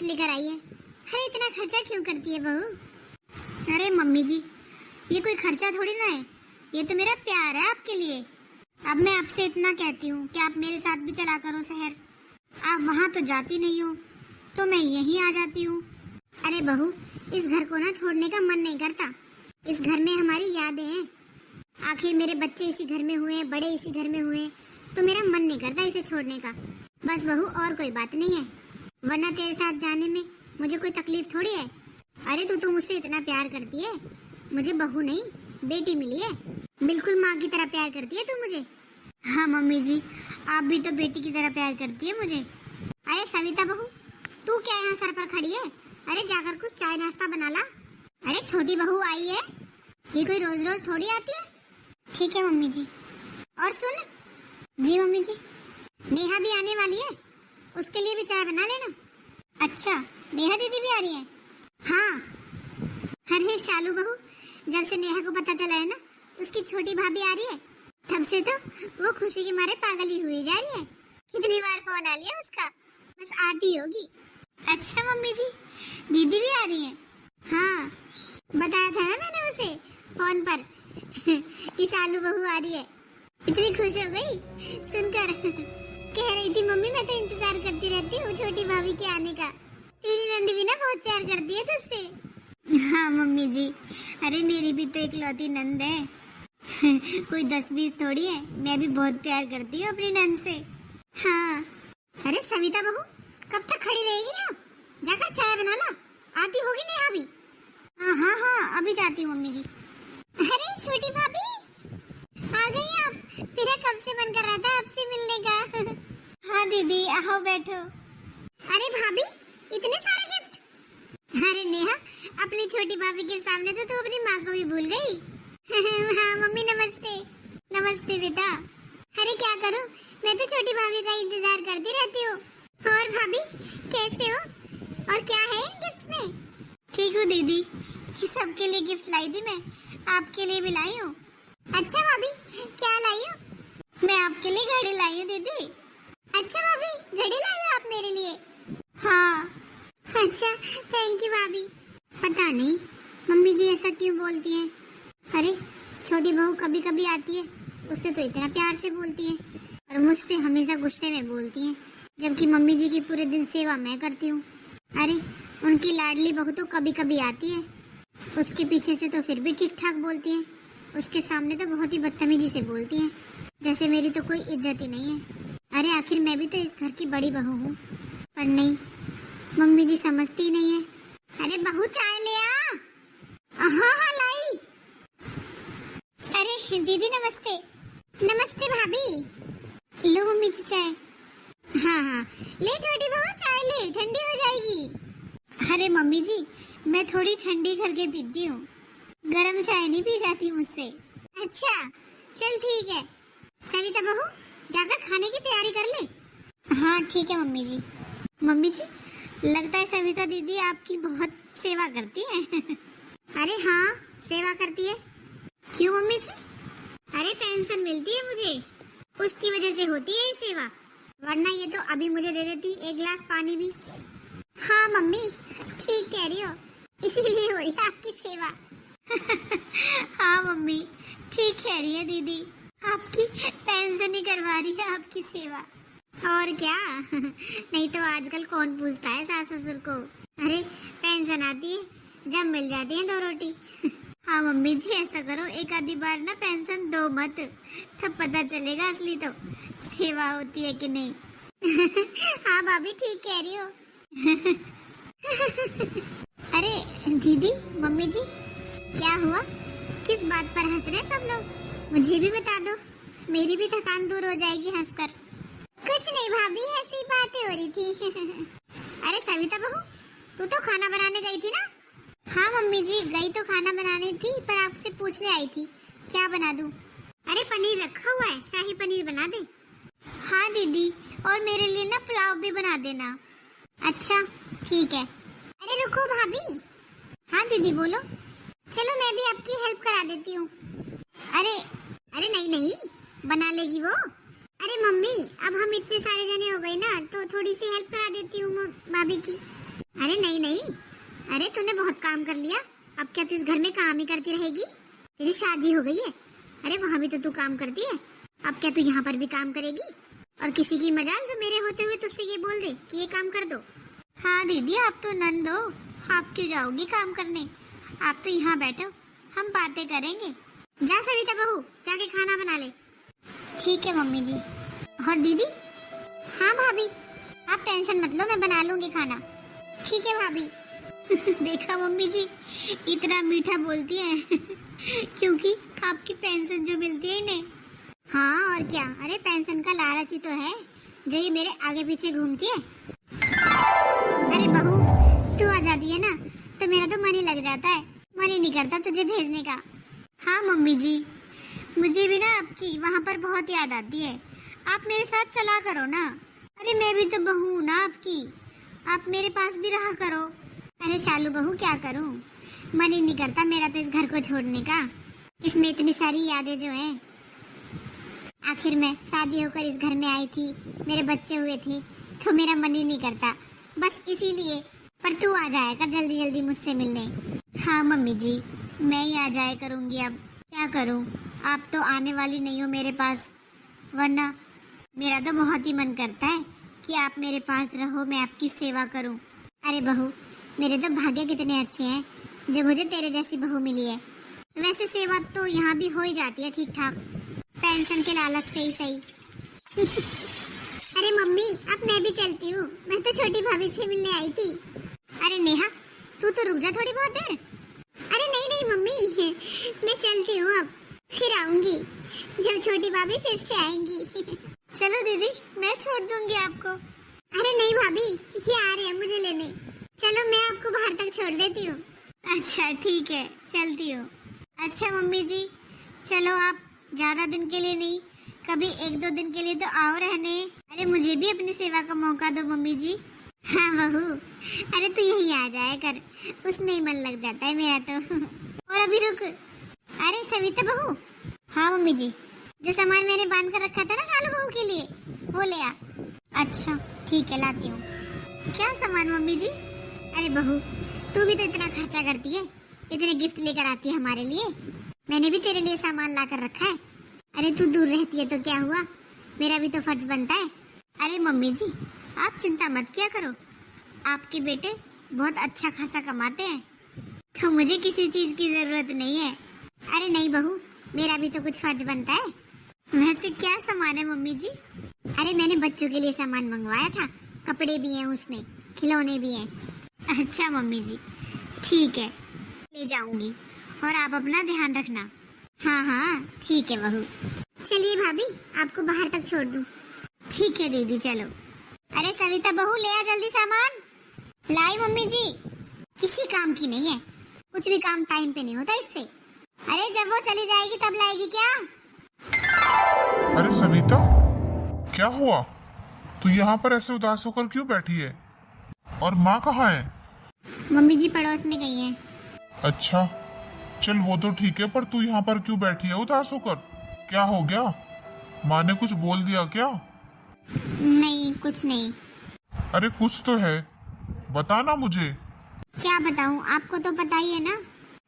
लेकर आई है। अरे इतना खर्चा क्यों करती है बहू? अरे मम्मी जी, ये कोई खर्चा थोड़ी ना है, ये तो मेरा प्यार है आपके लिए। अब मैं आपसे इतना कहती हूँ कि आप मेरे साथ भी चला करो शहर। आप वहाँ तो जाती नहीं हो, तो मैं यहीं आ जाती हूँ। अरे बहू, इस घर को ना छोड़ने का मन नहीं करता। इस घर में हमारी यादें हैं। आखिर मेरे बच्चे इसी घर में हुए, बड़े इसी घर में हुए, तो मेरा मन नहीं करता इसे छोड़ने का। बस बहू, और कोई बात नहीं है, वरना तेरे साथ जाने में मुझे कोई तकलीफ थोड़ी है। अरे तू मुझसे इतना प्यार करती है, मुझे बहू नहीं बेटी मिली है। बिल्कुल माँ की तरह प्यार करती है तू मुझे। हाँ मम्मी जी, आप भी तो बेटी की तरह प्यार करती है मुझे। अरे सविता बहू, तू क्या यहाँ सर पर खड़ी है? अरे जाकर कुछ चाय नाश्ता बना ला। अरे छोटी बहू आई है, ये कोई रोज रोज थोड़ी आती है। ठीक है मम्मी जी। और सुन। जी मम्मी जी। नेहा भी आने वाली है, उसके लिए भी चाय बना लेना। अच्छा, नेहा दीदी भी आ रही है? हाँ। अरे शालू बहू, जब से नेहा को पता चला है ना उसकी छोटी भाभी आ रही है, तब से तो वो खुशी के मारे पागल ही हुई जा रही है। कितनी बार फोन आ लिया उसका, बस आती होगी। अच्छा मम्मी जी, दीदी भी आ रही है? हाँ, बताया था ना मैंने उसे फोन पर कि शालू बहू आ रही है। इतनी खुश हो गई सुनकर, कह रही थी मम्मी मैं तो इंतजार करती रहती हूँ छोटी भाभी के आने का। तेरी नंदी भी ना बहुत प्यार करती है तुझसे। हाँ मम्मी जी, अरे मेरी भी तो इकलौती नंद है कोई 10-20 थोड़ी है। मैं भी बहुत प्यार करती हूँ अपनी नंद से। हाँ। अरे सविता बहू, कब तक खड़ी रहेगी यहाँ? जाकर चाय बना ला, आती होगी नेहा भी। हाँ हाँ, अभी जाती हूँ मम्मी जी। अरे छोटी भाभी, आ गई आप? मेरा कब से मन कर रहा था आपसे मिलने का। हाँ दीदी, आओ बैठो। अरे भाभी, इतने सारे गिफ्ट? अरे नेहा, अपनी छोटी भाभी के सामने तो तू अपनी माँ को भी भूल गई। हाँ मम्मी, नमस्ते। नमस्ते बेटा। अरे क्या करूँ, मैं तो छोटी भाभी का इंतजार करती रहती हूँ। और भाभी कैसे हो? और क्या है इन गिफ्ट्स में? ठीक हूँ दीदी, सबके लिए गिफ्ट लाई थी मैं, आपके लिए भी लाई हूँ। अच्छा भाभी, क्या लाई हो? मैं आपके लिए घड़ी लाई हूँ दीदी। अच्छा भाभी, घड़ी लाई हो आप मेरे लिए? हाँ। अच्छा, थैंक यू भाभी। पता नहीं मम्मी जी ऐसा क्यों बोलती हैं। अरे छोटी बहू कभी कभी आती है, उससे तो इतना प्यार से बोलती है, और मुझसे हमेशा गुस्से में बोलती हैं, जबकि मम्मी जी की पूरे दिन सेवा मैं करती हूँ। अरे उनकी लाडली बहू तो कभी कभी आती है, उसके पीछे से तो फिर भी ठीक ठाक बोलती है, उसके सामने तो बहुत ही बदतमीजी से बोलती है, जैसे मेरी तो कोई इज्जत ही नहीं है। अरे आखिर मैं भी तो इस घर की बड़ी बहू हूँ, पर नहीं, मम्मी जी समझती नहीं है। अरे बहू चाय ले आ। हाँ हाँ लाई। अरे दीदी नमस्ते। नमस्ते भाभी, लो मम्मी जी चाय। हाँ हाँ, ले छोटी बहू चाय ले, ठंडी हो जाएगी। अरे मम्मी जी, मैं थोड़ी ठंडी करके पीती हूँ, गरम चाय नहीं पी जाती मुझसे। अच्छा चल ठीक है। सविता बहू, जाकर खाने की तैयारी कर ले। हाँ ठीक है मम्मी जी। मम्मी जी, लगता है सविता दीदी आपकी बहुत सेवा करती है। अरे हाँ, सेवा करती है। क्यों मम्मी जी? अरे पेंशन मिलती है मुझे, उसकी वजह से होती है ये सेवा, वरना ये तो अभी मुझे दे देती एक गिलास पानी भी। हाँ मम्मी, ठीक कह रही हो, इसीलिए हो रही है आपकी सेवा। हाँ मम्मी, ठीक कह रही है दीदी, आपकी पेंशन ही करवा रही है आपकी सेवा, और क्या। नहीं तो आजकल कौन पूछता है सास ससुर को। अरे पेंशन आती है जब मिल जाती है 2 रोटी। हाँ मम्मी जी, ऐसा करो, एक आधी बार ना पेंशन दो मत, तब पता चलेगा असली तो सेवा होती है कि नहीं। हाँ भाभी, ठीक कह रही हो। अरे दीदी, मम्मी जी, क्या हुआ? किस बात पर हंस रहे सब लोग? मुझे भी बता दो, मेरी भी थकान दूर हो जाएगी हंसकर। कुछ नहीं भाभी, ऐसी बातें हो रही थी। अरे सविता बहू, तू तो खाना बनाने गई थी ना? हाँ मम्मी जी, गई तो खाना बनाने थी, पर आपसे पूछने आई थी क्या बना दूं? अरे पनीर रखा हुआ है, शाही पनीर बना दे। हाँ दीदी, और मेरे लिए ना पुलाव भी बना देना। अच्छा ठीक है। अरे रुको भाभी। हाँ दीदी बोलो। चलो मैं भी आपकी हेल्प करा देती हूँ। अरे अरे नहीं नहीं, बना लेगी वो। अरे मम्मी, अब हम इतने सारे जने हो गए ना, तो थोड़ी सी हेल्प करा देती हूँ भाभी की। अरे नहीं नहीं, अरे तूने बहुत काम कर लिया, अब क्या तू इस घर में काम ही करती रहेगी? तेरी शादी हो गई है, अरे वहाँ भी तो तू काम करती है, अब क्या तू यहाँ पर भी काम करेगी? और किसी की मजाल जो मेरे होते हुए तुझसे ये बोल दे कि ये काम कर दो। हाँ दीदी, आप तो नंद हो, आप क्यों जाओगी काम करने? आप तो यहाँ बैठो, हम बातें करेंगे। जा सविता बहू, जाके खाना बना ले। ठीक है मम्मी जी। और दीदी? हाँ भाभी, आप टेंशन मत लो, मैं बना लूंगी खाना। ठीक है भाभी। देखा मम्मी जी, इतना मीठा बोलती है क्योंकि आपकी पेंशन जो मिलती है इन्हें। हाँ और क्या, अरे पेंशन का लालच ही तो है जो ये मेरे आगे पीछे घूमती है। अरे बहू, तू आ जाती है ना तो मेरा तो मन ही लग जाता है, मन ही नहीं करता तुझे भेजने का। हाँ मम्मी जी, मुझे भी ना आपकी वहाँ पर बहुत याद आती है, आप मेरे साथ चला करो ना। अरे मैं भी तो बहू हूँ ना आपकी, आप मेरे पास भी रहा करो। अरे शालू बहू, क्या करूँ, मन ही नहीं करता मेरा तो इस घर को छोड़ने का। इसमें इतनी सारी यादें जो हैं, आखिर मैं शादी होकर इस घर में आई थी, मेरे बच्चे हुए थे, तो मेरा मन ही नहीं करता, बस इसीलिए। पर तू आ जाया कर जल्दी जल्दी मुझसे मिलने। हाँ मम्मी जी, मैं ही आ जाया करूँगी। अब क्या करूँ, आप तो आने वाली नहीं हो मेरे पास, वरना मेरा तो बहुत ही मन करता है कि आप मेरे पास रहो, मैं आपकी सेवा करूँ। अरे बहू, मेरे तो भाग्य कितने अच्छे हैं जो मुझे तेरे जैसी बहू मिली है। वैसे सेवा तो यहाँ भी हो ही जाती है ठीक ठाक, पेंशन के लालच से ही सही। अरे मम्मी, अब मैं भी चलती हूँ, मैं तो छोटी भाभी से मिलने आई थी। अरे नेहा, तू तो रुक जा थोड़ी बहुत देर। अरे नहीं नहीं मम्मी, मैं चलती हूँ, अब फिर आऊंगी जब छोटी भाभी फिर से आएंगी। चलो दीदी, मैं छोड़ दूंगी आपको। अरे नहीं भाभी, ये आ रहे हैं मुझे लेने, चलो मैं आपको बाहर तक छोड़ देती हूँ। अच्छा ठीक है, चलती हूँ। अच्छा मम्मी जी, चलो आप ज्यादा दिन के लिए नहीं, कभी 1-2 दिन के लिए तो आओ रहने। अरे मुझे भी अपनी सेवा का मौका दो मम्मी जी। हाँ बहू, अरे तू यही आ जाया कर, उसमें ही मन लग जाता है मेरा तो। और अभी रुक, अरे सविता बहू। हाँ मम्मी जी, जो सामान मैंने बांध कर रखा था ना शालू बहू के लिए, वो ले आ। अच्छा ठीक है, लाती हूँ। क्या सामान मम्मी जी? अरे बहू, तू भी तो इतना खर्चा करती है, इतने गिफ्ट लेकर आती है हमारे लिए, मैंने भी तेरे लिए सामान ला कर रखा है। अरे तू दूर रहती है तो क्या हुआ, मेरा भी तो फर्ज बनता है। अरे मम्मी जी, आप चिंता मत किया करो, आपके बेटे बहुत अच्छा खासा कमाते हैं, तो मुझे किसी चीज की जरूरत नहीं है। अरे नहीं बहू, मेरा भी तो कुछ फर्ज बनता है। वैसे क्या सामान है मम्मी जी? अरे मैंने बच्चों के लिए सामान मंगवाया था, कपड़े भी हैं उसमें, खिलौने भी हैं। अच्छा मम्मी जी, ठीक है, ले जाऊंगी, और आप अपना ध्यान रखना। हाँ हाँ ठीक है बहू। चलिए भाभी, आपको बाहर तक छोड़ दूं। ठीक है दीदी, चलो। अरे सविता बहू, ले आ जल्दी सामान। लाई मम्मी जी। किसी काम की नहीं है, कुछ भी काम टाइम पे नहीं होता इससे। अरे जब वो चली जाएगी तब लाएगी क्या? अरे सविता, क्या हुआ? तू यहाँ पर ऐसे उदास होकर क्यों बैठी है? और माँ कहाँ है? मम्मी जी पड़ोस में गई हैं। अच्छा, चल वो तो ठीक है, पर तू यहाँ पर क्यों बैठी है उदास होकर? क्या हो गया? माँ ने कुछ बोल दिया क्या? नहीं, कुछ नहीं। अरे कुछ तो है, बताना मुझे। क्या बताऊँ, आपको तो पता ही है ना,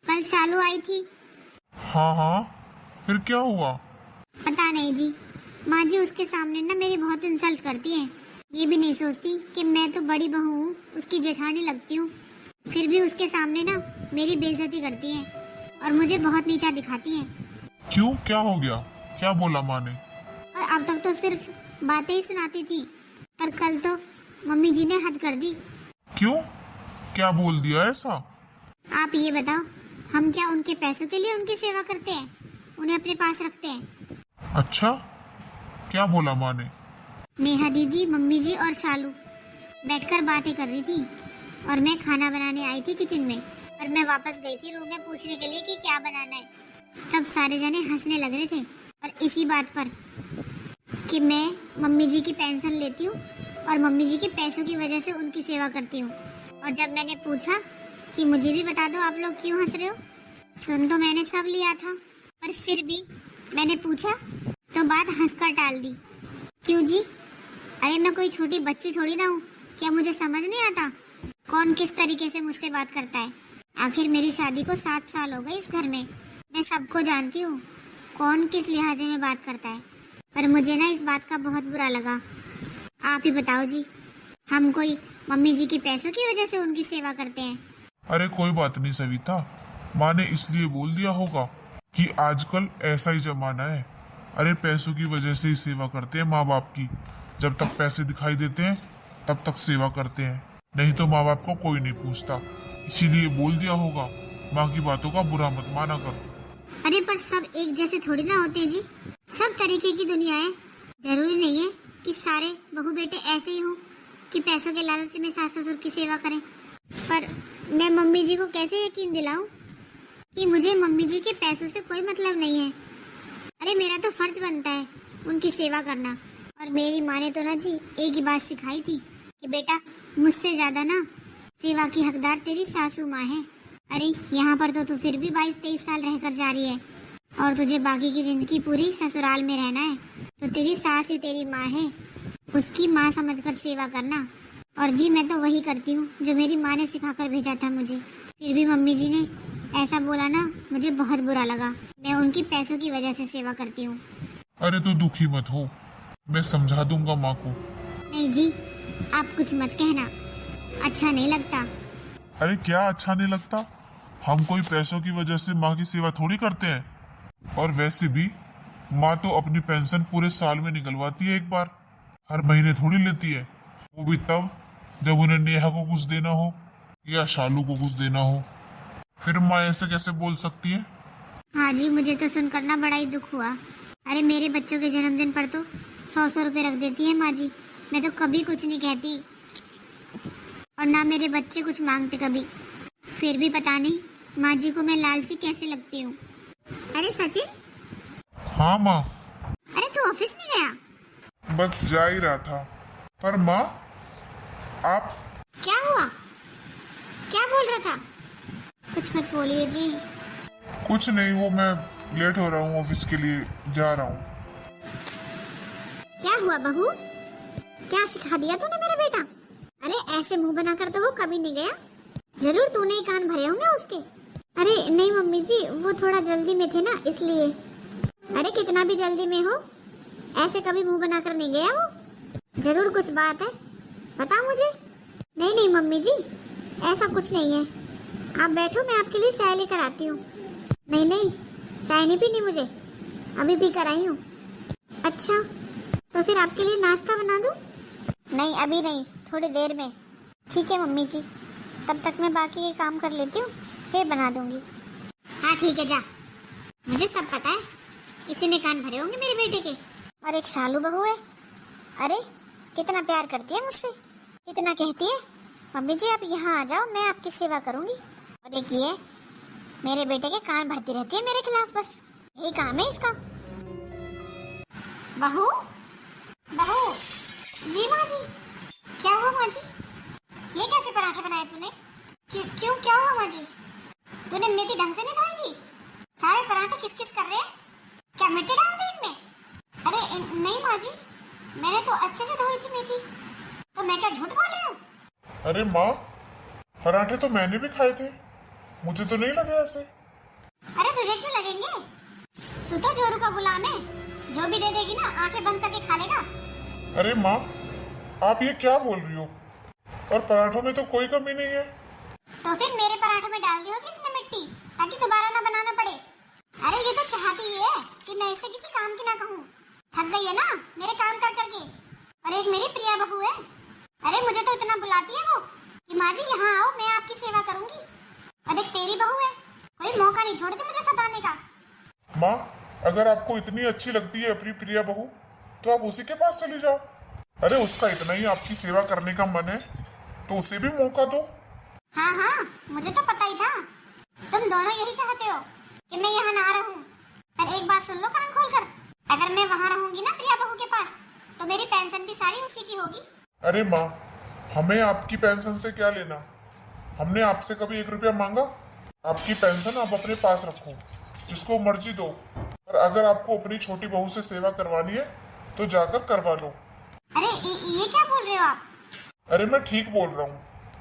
कल शालू आई थी। हाँ हाँ, फिर क्या हुआ? पता नहीं जी, माँ जी उसके सामने ना मेरी बहुत इंसल्ट करती हैं। ये भी नहीं सोचती कि मैं तो बड़ी बहू हूँ, उसकी जेठानी लगती हूँ, फिर भी उसके सामने ना मेरी बेइज्जती करती हैं और मुझे बहुत नीचा दिखाती हैं। क्यों, क्या हो गया? क्या बोला माँ ने? और अब तक तो सिर्फ बातें ही सुनाती थी, पर कल तो मम्मी जी ने हद कर दी। क्यों, क्या बोल दिया ऐसा? आप ये बताओ, हम क्या उनके पैसों के लिए उनकी सेवा करते हैं, उन्हें अपने पास रखते हैं? अच्छा, क्या बोला माँ ने? नेहा दीदी, मम्मी जी और शालू बैठकर बातें कर रही थी, और मैं खाना बनाने आई थी किचन में, और मैं वापस गई थी रूम में पूछने के लिए कि क्या बनाना है। तब सारे जने हंसने लग रहे थे, और इसी बात पर कि मैं मम्मी जी की पेंशन लेती हूँ और मम्मी जी के पैसों की वजह से उनकी सेवा करती हूँ। और जब मैंने पूछा कि मुझे भी बता दो आप लोग क्यों हंस रहे हो, सुन तो मैंने सब लिया था, पर फिर भी मैंने पूछा तो बात हंसकर टाल दी। क्यों जी? अरे मैं कोई छोटी बच्ची थोड़ी ना हूँ, क्या मुझे समझ नहीं आता? कौन किस तरीके से मुझसे बात करता है। आखिर मेरी शादी को 7 साल हो गए इस घर में। मैं सबको जानती हूँ कौन किस लिहाजे में बात करता है, पर मुझे ना इस बात का बहुत बुरा लगा। आप ही बताओ जी, हम कोई मम्मी जी के पैसों की वजह से उनकी सेवा करते हैं? अरे कोई बात नहीं सविता, माँ ने इसलिए बोल दिया होगा कि आजकल ऐसा ही जमाना है। अरे पैसों की वजह से ही सेवा करते हैं माँ बाप की। जब तक पैसे दिखाई देते हैं तब तक सेवा करते हैं, नहीं तो माँ बाप को कोई नहीं पूछता। इसीलिए बोल दिया होगा। माँ की बातों का बुरा मत माना कर। अरे पर सब एक जैसे थोड़ी ना होते जी, सब तरीके की दुनिया है। जरूरी नहीं है कि सारे बहू बेटे ऐसे ही हों कि पैसों के लालच में सास ससुर की सेवा करें। पर मैं मम्मी जी को कैसे यकीन दिलाऊं कि मुझे मम्मी जी के पैसों से कोई मतलब नहीं है। अरे मेरा तो फर्ज बनता है उनकी सेवा करना। और मेरी माँ ने तो ना जी एक ही बात सिखाई थी कि बेटा मुझसे ज्यादा ना सेवा की हकदार तेरी सासू माँ है। अरे यहाँ पर तो तू फिर भी 22-23 साल रहकर जा रही है और तुझे बाकी की जिंदगी पूरी ससुराल में रहना है, तो तेरी सास ही तेरी माँ है, उसकी माँ समझकर सेवा करना। और जी मैं तो वही करती हूँ जो मेरी माँ ने सिखाकर भेजा था मुझे। फिर भी मम्मी जी ने ऐसा बोला ना, मुझे बहुत बुरा लगा। मैं उनकी पैसों की वजह से सेवा करती हूँ। अरे तू दुखी मत हो, मैं समझा दूंगा माँ को। नहीं जी, आप कुछ मत कहना, अच्छा नहीं लगता। अरे क्या अच्छा नहीं लगता? हम कोई पैसों की वजह से माँ की सेवा थोड़ी करते हैं। और वैसे भी माँ तो अपनी पेंशन पूरे साल में निकलवाती है एक बार, हर महीने थोड़ी लेती है। वो भी तब जब उन्हें नेहा को कुछ देना हो या शालू को कुछ देना हो। फिर माँ ऐसे कैसे बोल सकती है? हाँ जी, मुझे तो सुनकर ना बड़ा ही दुख हुआ। अरे मेरे बच्चों के जन्मदिन पर तो 100-100 रुपए रख देती है माँ जी। मैं तो कभी कुछ नहीं कहती और ना मेरे बच्चे कुछ मांगते कभी। फिर भी पता नहीं माँ जी को मैं लालची कैसे लगती हूँ। अरे सचिन। हाँ माँ। अरे तू ऑफिस नहीं गया? बस जा ही रहा था। पर माँ आप क्या हुआ? क्या बोल रहा था? कुछ मत बोलिए जी। कुछ नहीं, वो मैं लेट हो रहा हूँ ऑफिस के लिए, जा रहा हूँ। क्या हुआ बहू? क्या सिखा दिया तूने मेरा बेटा? अरे ऐसे मुंह बनाकर तो वो कभी नहीं गया। जरूर तूने ही कान भरे होंगे उसके। अरे नहीं मम्मी जी, वो थोड़ा जल्दी में थे ना इसलिए। अरे कितना भी जल्दी में हो, ऐसे कभी मुंह बनाकर नहीं गया वो। जरूर कुछ बात है, बता मुझे। नहीं नहीं मम्मी जी, ऐसा कुछ नहीं है। आप बैठो, मैं आपके लिए चाय लेकर आती हूँ। नहीं नहीं, चाय नहीं पीनी मुझे, अभी पी कर आई हूँ। अच्छा तो फिर आपके लिए नाश्ता बना दूँ? नहीं अभी नहीं, थोड़ी देर में। ठीक है मम्मी जी, तब तक मैं बाकी के काम कर लेती हूँ, फिर बना दूंगी। हाँ ठीक है, जा। मुझे सब पता है, इसी ने कान भरे होंगे मेरे बेटे के। और एक शालू बहू है, अरे कितना प्यार करती है मुझसे, कितना कहती है मम्मी जी आप यहाँ आ जाओ, मैं आपकी सेवा करूंगी। और एक ये मेरे बेटे के कान भरती रहती है मेरे खिलाफ, बस यही काम है इसका। बहू बहू। जी माँ जी। क्या हुआ माँ जी? ये कैसे पराठे बनाए तूने? क्यों क्या हुआ माँ जी? तूने मेथी ढंग से नहीं धोई थी? सारे पराठे किस किस कर रहे हैं? क्या मिट्टी डाल दी इनमें? अरे नहीं माँ जी, मैंने तो अच्छे से धोई थी मेथी। तो मैं क्या झूठ बोल रही हूँ? अरे माँ, पराठे तो मैंने भी खाए थे, मुझे तो नहीं लगे ऐसे। अरे तुझे क्यों लगेंगे? तू तो जोरू का गुलाम है, जो भी दे देगी ना आंखें बंद करके खा लेगा। अरे माँ, आप ये क्या बोल रही हो? और पराठों में तो कोई कमी नहीं है। तो फिर मेरे पराठों में डाल दी होगी इसने मिट्टी, ताकि दोबारा ना बनाना पड़े। अरे ये तो चाहती ही है कि मैं इसे किसी काम की ना कहूँ। थक गई है ना मेरे काम कर करके। और एक मेरी प्रिया बहू है, अरे मुझे तो इतना बुलाती है वो कि माँ जी यहाँ आओ, मैं आपकी सेवा करूंगी। और एक तेरी बहू है, कोई मौका नहीं छोड़ती मुझे सताने का। माँ, अगर आपको इतनी अच्छी लगती है अपनी प्रिया बहू, तो आप उसी के पास चली जाओ। अरे उसका इतना ही आपकी सेवा करने का मन है तो उसे भी मौका दो। हाँ हाँ, मुझे तो पता ही था तुम दोनों यही चाहते हो कि मैं यहाँ ना रहूं। पर एक बात सुन लो कान खोलकर, अगर मैं वहाँ रहूंगी ना प्रिया बहू के पास, तो मेरी पेंशन भी सारी उसी की होगी। अरे माँ, हमें आपकी पेंशन से क्या लेना? हमने आपसे कभी 1 रुपया मांगा? आपकी पेंशन आप अपने पास रखो, जिसको मर्जी दो। पर अगर आपको अपनी छोटी बहू से सेवा करवानी है तो जाकर करवा लो। अरे ये क्या बोल रहे हो आप? अरे मैं ठीक बोल रहा हूँ।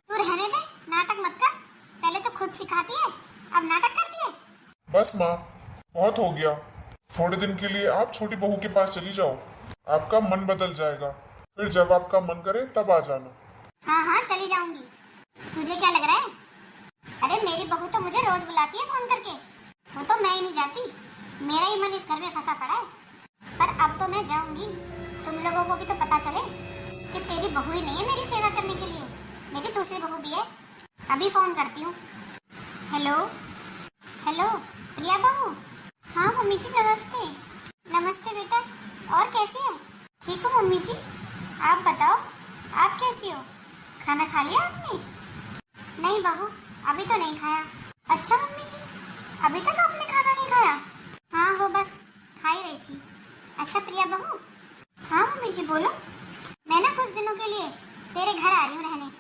तू रहने दे, नाटक मत कर। पहले तो खुद सिखाती है, अब नाटक करती है। बस माँ, बहुत हो गया। थोड़े दिन के लिए आप छोटी बहू के पास चली जाओ, आपका मन बदल जाएगा। फिर जब आपका मन करे तब आ जाना। हाँ हाँ चली जाऊंगी। तुझे क्या लग रहा है? अरे मेरी बहू तो मुझे रोज बुलाती है फोन करके, वो तो मैं ही नहीं जाती। मेरा ही मन इस घर में फंसा पड़ा है। पर अब तो मैं जाऊंगी, तुम लोगों को भी तो पता चले कि तेरी बहू ही नहीं है मेरी सेवा करने के लिए, मेरी दूसरी बहू भी है। अभी फोन करती हूँ। हेलो हेलो प्रिया बहू। हाँ मम्मी जी नमस्ते। नमस्ते बेटा, और कैसी है? ठीक हो मम्मी जी, आप बताओ आप कैसी हो? खाना खा लिया आपने? नहीं बहू, अभी तो नहीं खाया। अच्छा मम्मी जी, अभी तक आपने खाना नहीं खाया? हाँ वो बस खा ही रही थी। अच्छा प्रिया बहू। हाँ मम्मी जी बोलो। मैं ना कुछ दिनों के लिए तेरे घर आ रही हूँ रहने।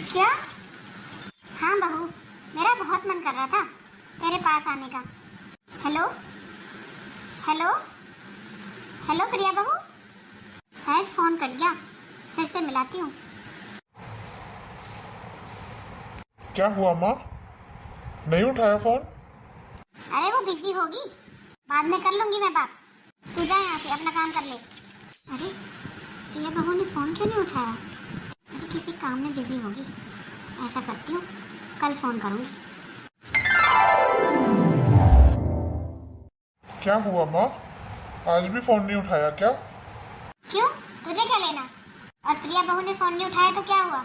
क्या? हाँ बहू, मेरा बहुत मन कर रहा था तेरे पास आने का। हेलो हेलो हेलो प्रिया बहू, शायद फोन कट गया, फिर से मिलाती हूँ। क्या हुआ माँ, नहीं उठाया फोन? अरे वो बिजी होगी, बाद में कर लूंगी मैं बात। तू जा यहाँ से, अपना काम कर ले। अरे प्रिया बहू ने फोन क्यों नहीं उठाया? अरे किसी काम में बिजी होगी। ऐसा करती हूँ, कल फोन करूंगी। क्या हुआ माँ, आज भी फोन नहीं उठाया क्या? क्यों, तुझे क्या लेना? और प्रिया बहू ने फोन नहीं उठाया तो क्या हुआ?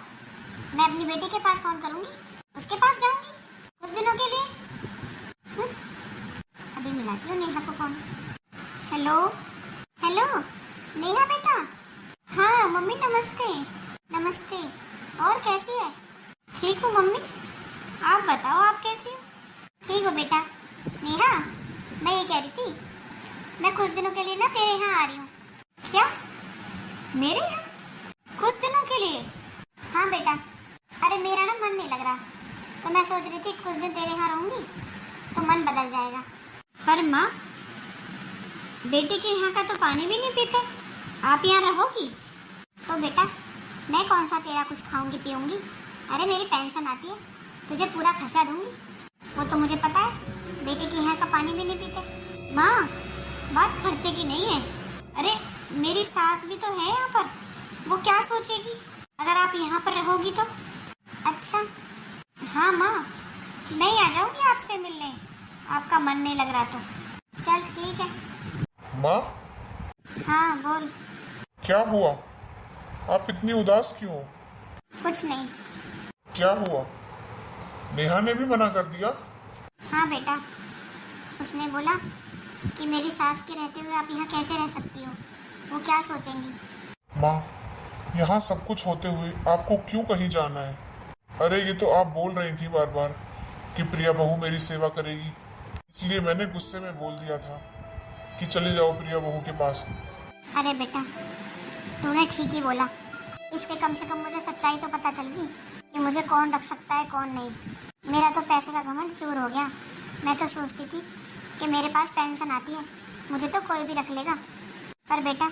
मैं अपनी बेटी के पास फोन करूंगी, उसके पास जाऊंगी कुछ दिनों के लिए। अभी मिलाती हूँ नेहा को फोन। हेलो हेलो नेहा बेटा। हाँ मम्मी नमस्ते। नमस्ते, और कैसी है? ठीक हूँ मम्मी, आप बताओ आप कैसी हो? ठीक हो बेटा। नेहा, मैं ये कह रही थी, मैं कुछ दिनों के लिए ना तेरे यहाँ आ रही हूँ। क्या, मेरे यहाँ कुछ दिनों के लिए? हाँ बेटा, अरे मेरा ना मन नहीं लग रहा, तो मैं सोच रही थी कुछ दिन तेरे यहाँ रहूंगी तो मन बदल जाएगा। पर माँ, बेटी के यहाँ का तो पानी भी नहीं पीते, आप यहाँ रहोगी? तो बेटा मैं कौन सा तेरा कुछ खाऊंगी पीऊंगी? अरे मेरी पेंशन आती है, तुझे पूरा खर्चा दूंगी। वो तो मुझे पता है बेटी के यहाँ का पानी भी नहीं पीते। माँ, बात खर्चे की नहीं है। अरे मेरी सास भी तो है यहाँ पर, वो क्या सोचेगी अगर आप यहाँ पर रहोगी तो? अच्छा हाँ माँ, मैं ही आ जाऊंगी आपसे मिलने, आपका मन नहीं लग रहा तो। चल ठीक है। माँ, हाँ बोल। क्या हुआ, आप इतनी उदास क्यों हो? कुछ नहीं। क्या हुआ, नेहा ने भी मना कर दिया? हाँ बेटा, उसने बोला कि मेरी सास के रहते हुए आप यहाँ कैसे रह सकती हो, वो क्या सोचेंगी। माँ, यहाँ सब कुछ होते हुए आपको क्यों कहीं जाना है? अरे ये तो आप बोल रही थी बार बार कि प्रिया बहू मेरी सेवा करेगी, इसलिए मैंने गुस्से में बोल दिया था कि चले जाओ प्रिया बहू के पास। अरे बेटा, तूने ठीक ही बोला, इससे कम से कम मुझे सच्चाई तो पता चल गई कि मुझे कौन रख सकता है कौन नहीं। मेरा तो पैसे का घमंड चूर हो गया। मैं तो सोचती थी कि मेरे पास पेंशन आती है, मुझे तो कोई भी रख लेगा। पर बेटा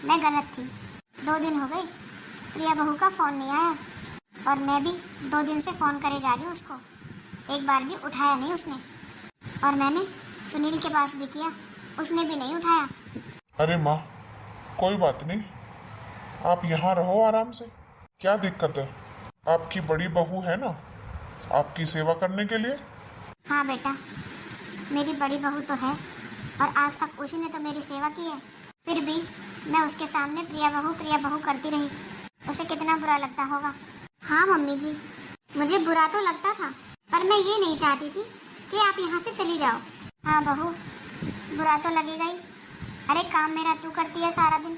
मैं गलत थी। 2 दिन हो गए प्रिया बहू का फोन नहीं आया, और मैं भी 2 दिन से फोन करे जा रही हूँ उसको, एक बार भी उठाया नहीं उसने। और मैंने सुनील के पास भी किया, उसने भी नहीं उठाया। अरे माँ, कोई बात नहीं, आप यहाँ रहो आराम से, क्या दिक्कत है? आपकी बड़ी बहू है ना आपकी सेवा करने के लिए। हाँ बेटा, मेरी बड़ी बहू तो है, और आज तक उसी ने तो मेरी सेवा की है। फिर भी मैं उसके सामने प्रिया बहू करती रही, उसे कितना बुरा लगता होगा। हाँ मम्मी जी, मुझे बुरा तो लगता था, पर मैं ये नहीं चाहती थी कि आप यहाँ से चली जाओ। हाँ बहू, बुरा तो लगेगा ही। अरे काम मेरा तू करती है सारा दिन,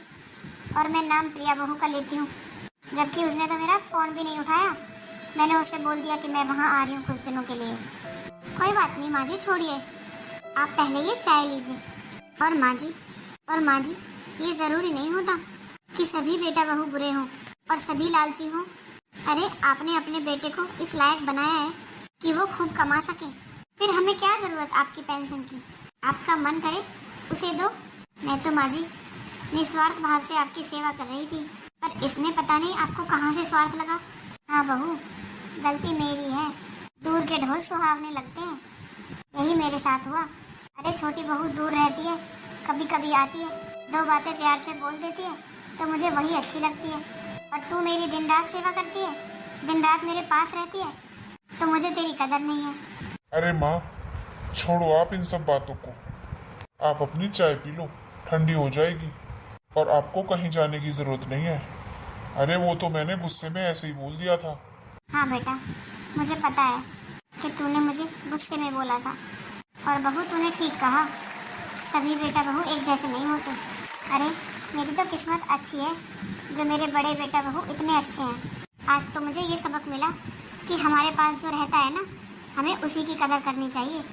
और मैं नाम प्रिया बहू का लेती हूँ, जबकि उसने तो मेरा फोन भी नहीं उठाया। मैंने उससे बोल दिया कि मैं वहाँ आ रही हूँ कुछ दिनों के लिए। कोई बात नहीं माँ जी, छोड़िए, आप पहले ये चाय लीजिए। और माँ जी, ये जरूरी नहीं होता कि सभी बेटा बहू बुरे हों और सभी लालची हों। अरे आपने अपने बेटे को इस लायक बनाया है कि वो खूब कमा सके, फिर हमें क्या जरूरत आपकी पेंशन की? आपका मन करे उसे दो। मैं तो माँ जी निस्वार्थ भाव से आपकी सेवा कर रही थी, पर इसमें पता नहीं आपको कहाँ से स्वार्थ लगा। हाँ बहू, गलती मेरी है। दूर के ढोल सुहावने लगते हैं, यही मेरे साथ हुआ। अरे छोटी बहू दूर रहती है, कभी कभी आती है, 2 बातें प्यार से बोल देती है तो मुझे वही अच्छी लगती है। और तू मेरी दिन रात सेवा करती है, दिन रात मेरे पास रहती है, तो मुझे तेरी कदर नहीं है। अरे माँ, छोड़ो आप इन सब बातों को। आप अपनी चाय पी लो, ठंडी हो जाएगी। और आपको कहीं जाने की जरूरत नहीं है। अरे वो तो मैंने गुस्से में ऐसे ही बोल दिया था। हाँ बेटा, मुझे पता है कि तूने मुझे गुस्से में बोला था। और बहू तूने ठीक कहा, सभी बेटा बहू एक जैसे नहीं होते। अरे मेरी तो किस्मत अच्छी है जो मेरे बड़े बेटा बहू इतने अच्छे हैं। आज तो मुझे ये सबक मिला कि हमारे पास जो रहता है ना, हमें उसी की कदर करनी चाहिए।